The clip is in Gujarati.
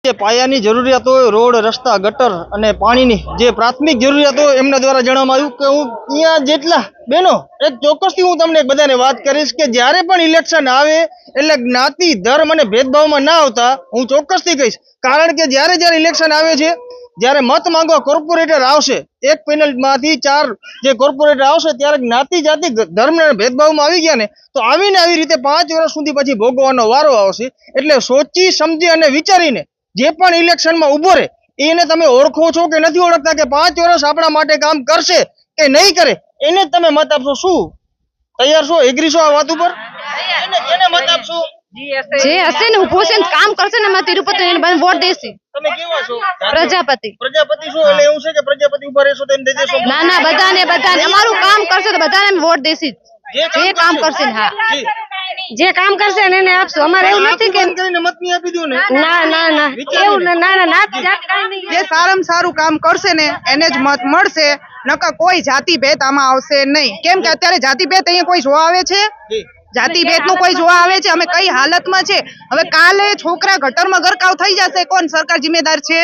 કે પાયાની જરૂરિયાતો રોડ રસ્તા ગટર અને પાણીની જે પ્રાથમિક જરૂરિયાતો એમના દ્વારા જણાવવામાં આવ્યું કે હું અહીંયા જેટલા બેનો એક ચોક્કસથી હું તમને બધાને વાત કરીશ કે જ્યારે પણ ઇલેક્શન આવે એટલે જ્ઞાતિ ધર્મ અને ભેદભાવમાં ના આવતા હું ચોક્કસથી કહીશ, કારણ કે જ્યારે ઇલેક્શન આવે છે, જ્યારે મત માંગવા કોર્પોરેટર આવશે, એક પેનલમાંથી 4 જે કોર્પોરેટર આવશે ત્યારે જ્ઞાતિ જાતિ ધર્મ અને ભેદભાવમાં આવી ગયા ને તો આવીને આવી રીતે 5 વર્ષ સુધી પછી ભોગવવાનો વારો આવશે। એટલે સોચી સમજી અને વિચારીને જે પણ ઇલેક્શનમાં ઉભો રહે એને તમે ઓળખો છો કે નથી ઓળખતા કે 5 વર્ષ આપણા માટે કામ કરશે કે નહીં કરે એને જ તમે મત આપશો। શું તૈયાર છો? એગ્રી છો આ વાત ઉપર? એને મત આપશો જે હશે ને ઉભો છે ને કામ કરશે ને તિરુપતિ વોટ દેશી। તમે કેવા છો? પ્રજાપતિ શું એટલે એવું છે કે પ્રજાપતિ ઉભા રહેશો તો એને દઈ દેશો? ના બધાને અમારું કામ કરશે તો બધાને વોટ દેશી। જે કામ કરશે ને હા જે કામ કરશે ને એને આપશું। અમારે એવું નથી કે મત નહીં આપી દો ને। ના એવું ના જે સારામાં સારું કામ કરશે ને એને જ મત મળશે, નકર કોઈ જાતિ ભેદ આમાં આવશે નહીં। કેમ કે અત્યારે જાતિ ભેદ અહીંયા કોઈ જોવા આવે છે? જાતિ ભેદ નું કોઈ જોવા આવે છે? અમે કઈ હાલતમાં છે? હવે કાલે છોકરા ગટરમાં ગરકાવ થઈ જશે, કોણ સરકાર જિમ્મેદાર છે?